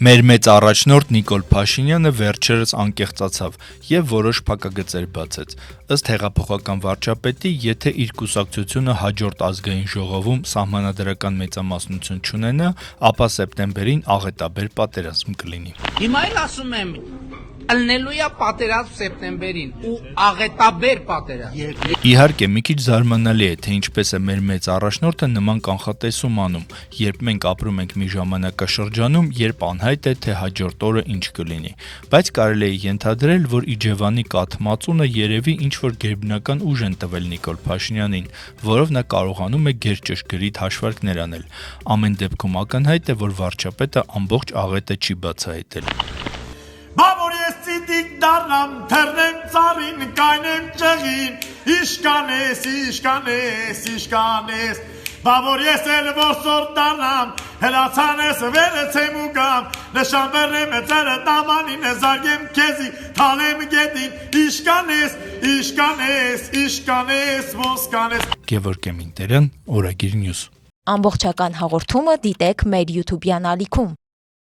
Մեր մեծ առաջնորդ Նիկոլ Փաշինյանը վերջերս անկեղծացավ եւ որոշ փակագծեր բացեց։ Ըստ հեղափոխական վարչապետի, եթե իր կուսակցությունը հաջորդ ազգային ժողովում սահմանադրական մեծամասնություն չունենա, ապա սեպտեմբերին աղետաբեր պատերազմ կլինի։ Հիմա էլ ասում եմ, ելնելու է պատերազմ սեպտեմբերին ու աղետաբեր պատերազմ։ Իհարկե, մի քիչ զարմանալի է, թե ինչպես է մեր մեծ առաջնորդը նման կանխատեսում անում, երբ մենք ապրում ենք մի ժամանակաշրջանում, երբ անհայտ է, թե հաջորդ օրը ինչ կլինի։ Բայց կարելի է ենթադրել, որ Իջևանի կաթ-մածունը երևի ինչ-որ գերբնական ուժ են տվել Նիկոլ Փաշինյանին, որով նա կարողանում է գերճշգրիտ հաշվարկներ անել։ Ամեն դեպքում ակնհայտ է, որ վարչապետը ամբողջ աղետը չի բացահայտել։ Բավոր ես ծիտիկ դառնամ, թեռնեմ ծառին, կայնեմ ճեղին, իշկանես, բավոր ես էլ որսոր դառնամ, հելացանես վերեցեմ ու գամ, նշան բեռնեմ ծերը տամանին, զարգեմ քեզի, թալեմ գետին, իշկանես, ոսկանես։ Գևորգ Մինտերյան, Օրագիր Նյուզ։ Ամբողջական հաղորդումը դիտեք մեր YouTube-յան ալիքում։